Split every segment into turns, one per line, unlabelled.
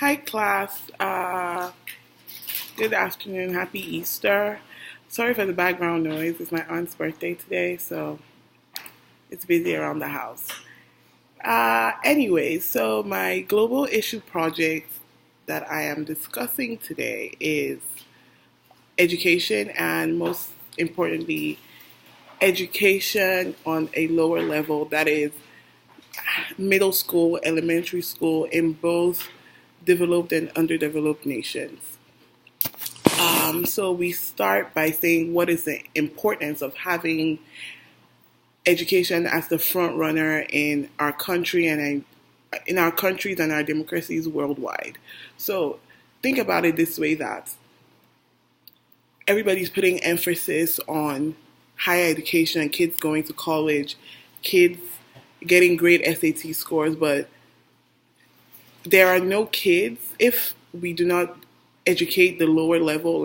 Hi, class. Good afternoon. Happy Easter. Sorry for the background noise. It's my aunt's birthday today, so it's busy around the house. Anyway, so my global issue project that I am discussing today is education, and most importantly, education on a lower level, that is middle school, elementary school, in both developed and underdeveloped nations. So we start by saying what is the importance of having education as the front runner in our country and in our countries and our democracies worldwide. So think about it this way, that everybody's putting emphasis on higher education, kids going to college, kids getting great SAT scores, but there are no kids if we do not educate the lower level,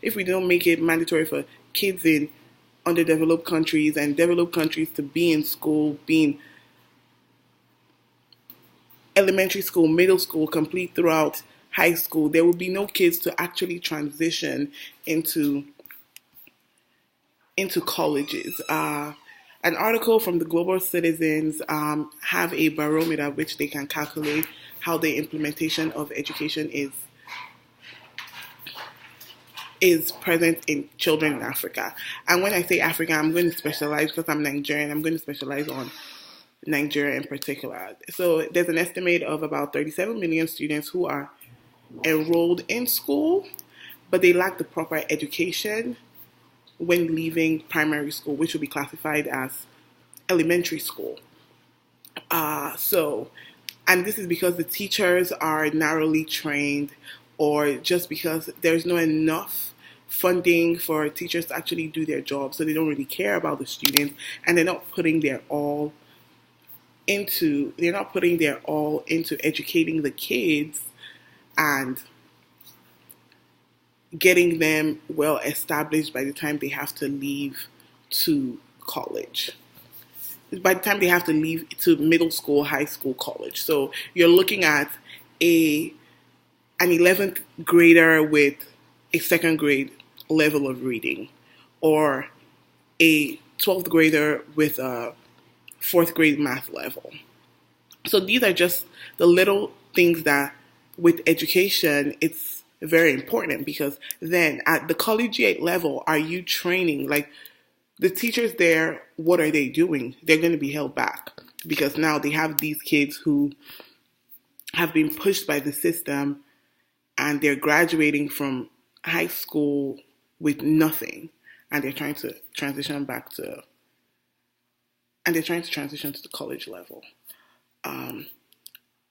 if we don't make it mandatory for kids in underdeveloped countries and developed countries to be in school, being elementary school, middle school, complete throughout high school, there will be no kids to actually transition into colleges. An article from the Global Citizens have a barometer which they can calculate how the implementation of education is present in children in Africa. And when I say Africa, I'm going to specialize, because I'm Nigerian, I'm going to specialize on Nigeria in particular. So there's an estimate of about 37 million students who are enrolled in school, but they lack the proper education when leaving primary school, which will be classified as elementary school. And this is because the teachers are narrowly trained, or just because there's not enough funding for teachers to actually do their job, so they don't really care about the students, and they're not putting their all into educating the kids and getting them well established by the time they have to leave to college. By the time they have to leave to middle school, high school, college. So you're looking at an 11th grader with a second grade level of reading, or a 12th grader with a fourth grade math level. So these are just the little things that with education, it's very important, because then at the collegiate level, are you training? Like, the teachers there, what are they doing? They're going to be held back, because now they have these kids who have been pushed by the system, and they're graduating from high school with nothing, and they're trying to transition to the college level.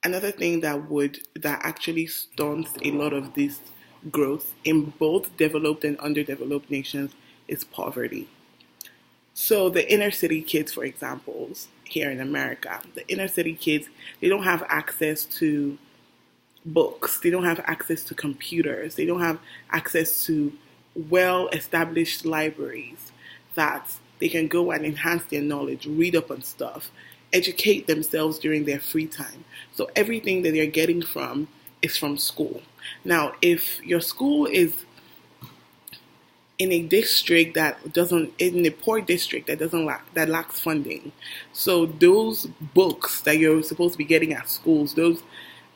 Another thing that actually stunts a lot of this growth in both developed and underdeveloped nations is poverty. So the inner city kids, for example, here in America, the inner city kids, they don't have access to books, they don't have access to computers, they don't have access to well-established libraries that they can go and enhance their knowledge, read up on stuff, educate themselves during their free time. So everything that they're getting from is from school. Now, if your school is in a district in a poor district that lacks funding, so those books that you're supposed to be getting at schools, those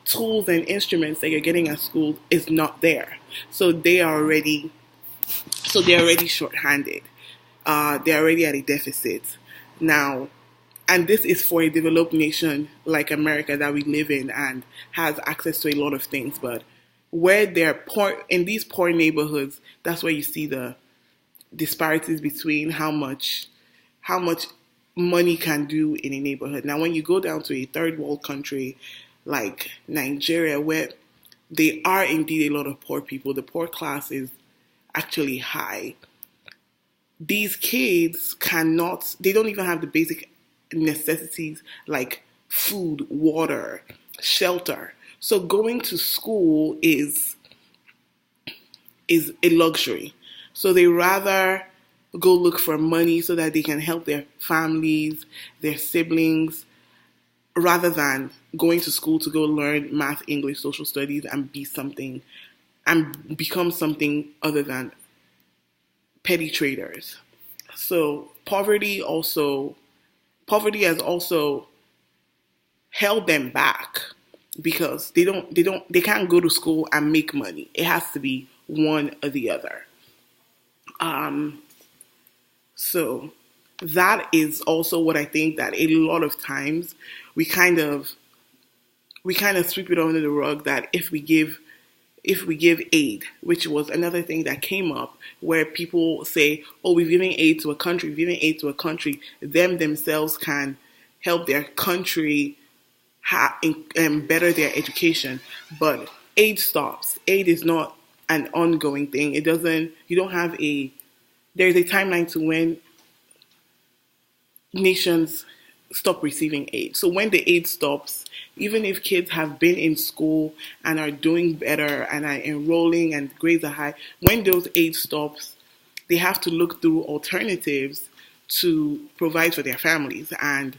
tools and instruments that you're getting at schools is not there. So they're already shorthanded. They're already at a deficit now. And this is for a developed nation like America that we live in and has access to a lot of things. But where they're poor, in these poor neighborhoods, that's where you see the disparities between how much money can do in a neighborhood. Now, when you go down to a third world country like Nigeria, where there are indeed a lot of poor people, the poor class is actually high. These kids they don't even have the basic necessities like food, water, shelter. So going to school is a luxury. So they rather go look for money so that they can help their families, their siblings, rather than going to school to go learn math, English, social studies, and be something and become something other than petty traders. So poverty has also held them back because they can't go to school and make money. It has to be one or the other. So that is also what I think that a lot of times we kind of sweep it under the rug that if we give aid, which was another thing that came up where people say, oh, we've given aid to a country, them themselves can help their country better their education. But aid stops. Aid is not an ongoing thing. There's a timeline to when nations stop receiving aid. So when the aid stops, even if kids have been in school and are doing better and are enrolling and grades are high, when those aid stops, they have to look through alternatives to provide for their families. And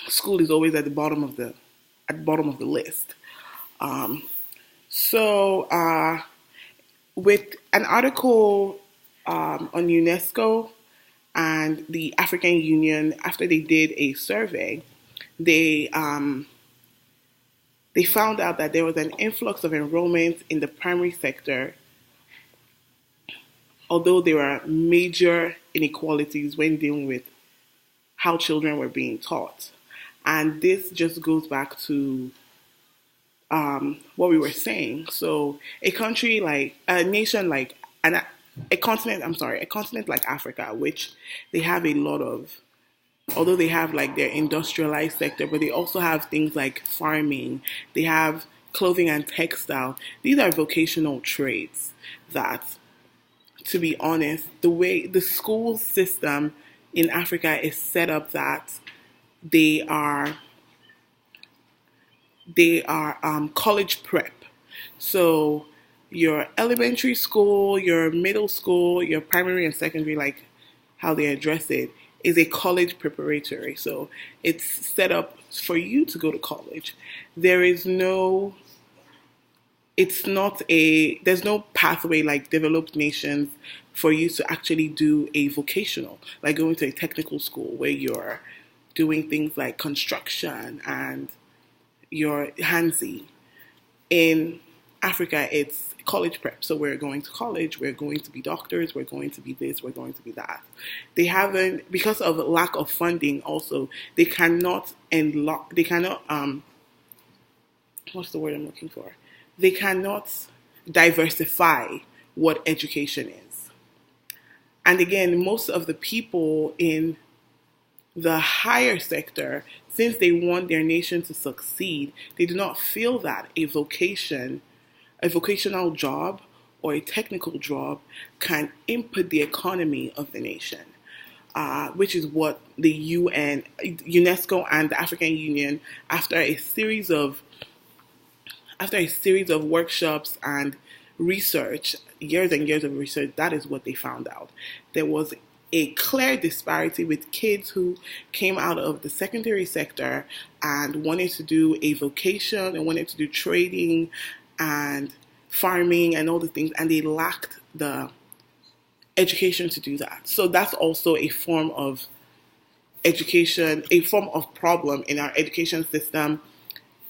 school is always at the bottom of the list. So with an article on UNESCO and the African Union, after they did a survey, they found out that there was an influx of enrollment in the primary sector, although there were major inequalities when dealing with how children were being taught. And this just goes back to what we were saying. So a continent like Africa, which they have a lot of, although they have like their industrialized sector, but they also have things like farming, they have clothing and textile. These are vocational trades that, to be honest, the way the school system in Africa is set up, that they are college prep. So your elementary school, your middle school, your primary and secondary, like how they address it, is a college preparatory. So it's set up for you to go to college. There's no pathway like developed nations for you to actually do a vocational, like going to a technical school where you're doing things like construction and your handsy. In Africa, it's college prep. So we're going to college, we're going to be doctors, we're going to be this, we're going to be that. They haven't, because of lack of funding also, they cannot, what's the word I'm looking for? They cannot diversify what education is. And again, most of the people in the higher sector, since they want their nation to succeed, they do not feel that a vocational job or a technical job can input the economy of the nation, which is what the UN, UNESCO, and the African Union, after a series of workshops and research, years and years of research, that is what they found out. There was a clear disparity with kids who came out of the secondary sector and wanted to do a vocation and wanted to do trading and farming and all the things, and they lacked the education to do that. So that's also a form of education, a form of problem in our education system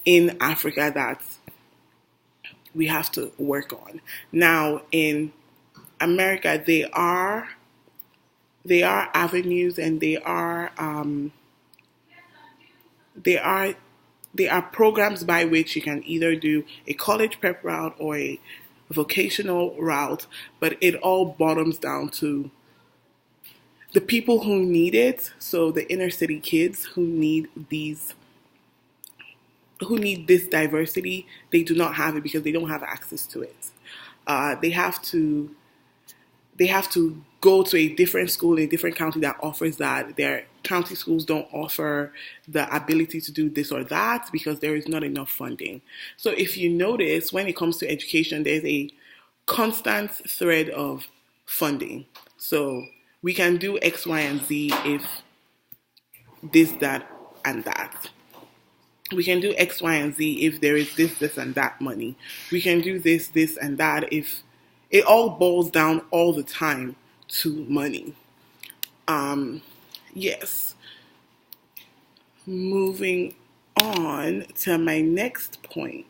in Africa that we have to work on. Now, in America, they are avenues, and they are programs by which you can either do a college prep route or a vocational route, but it all bottoms down to the people who need it. So the inner city kids who need this diversity, they do not have it because they don't have access to it. They have to go to a different school in a different county that offers that. Their county schools don't offer the ability to do this or that because there is not enough funding. So if you notice, when it comes to education, there's a constant thread of funding. So we can do X, Y, and Z if this, that, and that. We can do X, Y, and Z if there is this, and that money. We can do this, and that if it all boils down all the time to money. Yes. Moving on to my next point.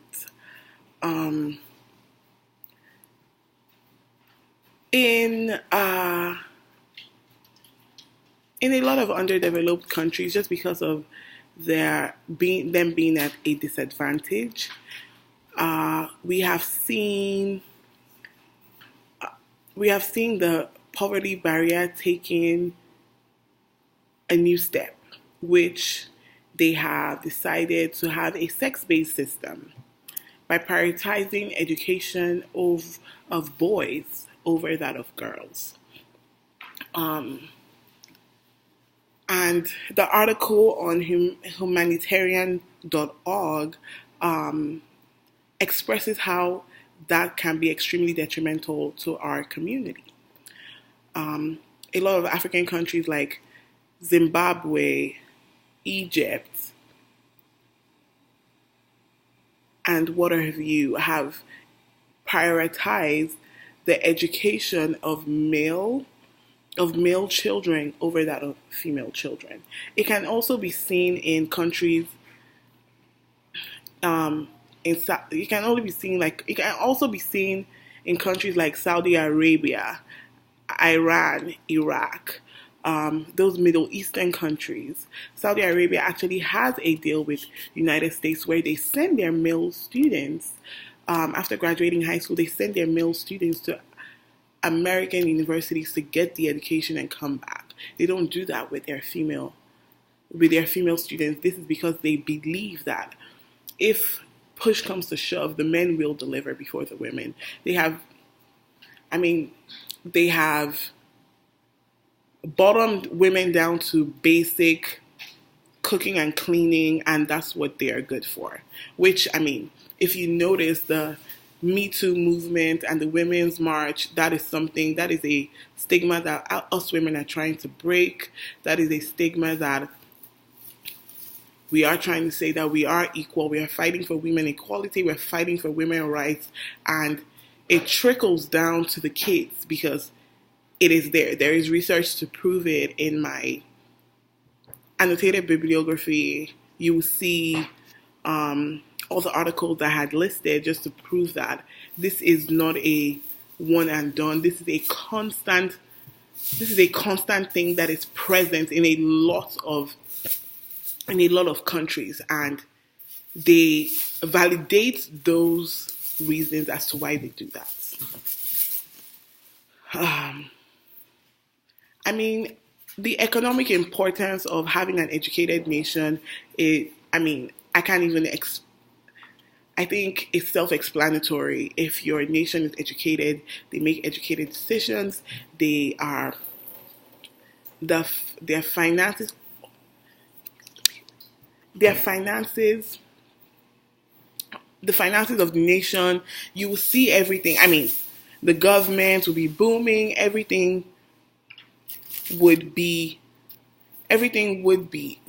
In a lot of underdeveloped countries, just because of them being at a disadvantage, we have seen the poverty barrier taking a new step, which they have decided to have a sex-based system by prioritizing education of boys over that of girls. And the article on humanitarian.org expresses how that can be extremely detrimental to our community. A lot of African countries like Zimbabwe, Egypt, and what have you have prioritized the education of male children over that of female children. It can also be seen in countries. It can also be seen in countries like Saudi Arabia, Iran, Iraq, those Middle Eastern countries. Saudi Arabia actually has a deal with the United States where they send their male students, after graduating high school, they send their male students to American universities to get the education and come back. They don't do that with their female students. This is because they believe that if push comes to shove, the men will deliver before the women. They have bottomed women down to basic cooking and cleaning, and that's what they are good for. Which, if you notice the Me Too movement and the Women's March, that is a stigma that us women are trying to break. That is a stigma that we are trying to say that we are equal. We are fighting for women equality. We're fighting for women's rights. And it trickles down to the kids because it is there. There is research to prove it. In my annotated bibliography, you will see all the articles that I had listed just to prove that this is not a one and done. This is a constant thing that is present in a lot of countries, and they validate those reasons as to why they do that. The economic importance of having an educated nation is, I can't even I think it's self-explanatory. If your nation is educated, they make educated decisions. Their finances, the finances of the nation, you will see everything. The government will be booming. Everything would be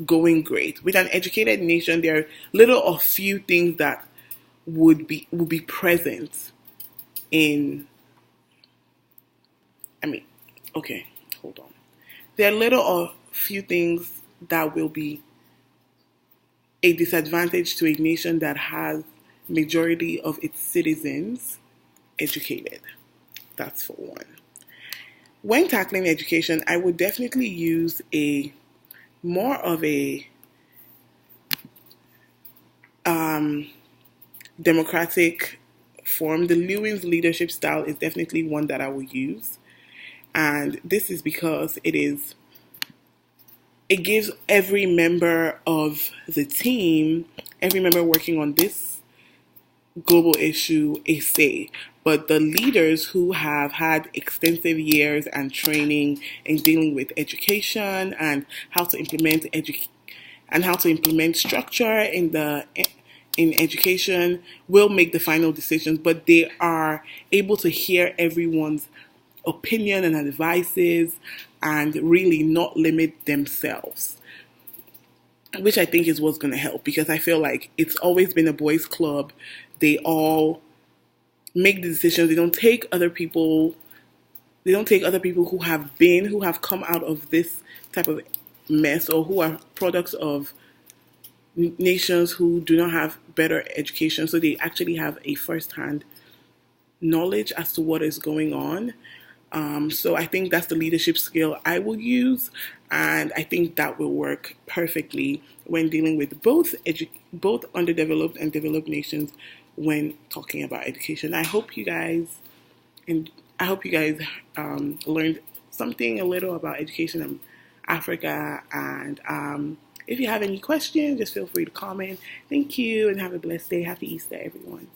going great. With an educated nation, there are little or few things that would be present in. Okay, hold on. There are little or few things that will be a disadvantage to a nation that has majority of its citizens educated. That's for one. When tackling education, I would definitely use more of a democratic form. The Lewin's leadership style is definitely one that I will use. And this is because it gives every member of the team, every member working on this global issue, a say. But the leaders who have had extensive years and training in dealing with education and how to implement structure in education will make the final decisions, but they are able to hear everyone's opinion and advices and really not limit themselves. which I think is what's going to help, because I feel like it's always been a boys' club. They all make the decisions. They don't take other people. They don't take other people who have come out of this type of mess, or who are products of nations who do not have better education. So they actually have a first-hand knowledge as to what is going on. So I think that's the leadership skill I will use, and I think that will work perfectly when dealing with both underdeveloped and developed nations when talking about education. And I hope you guys learned something a little about education in Africa. And if you have any questions, just feel free to comment. Thank you, and have a blessed day. Happy Easter, everyone.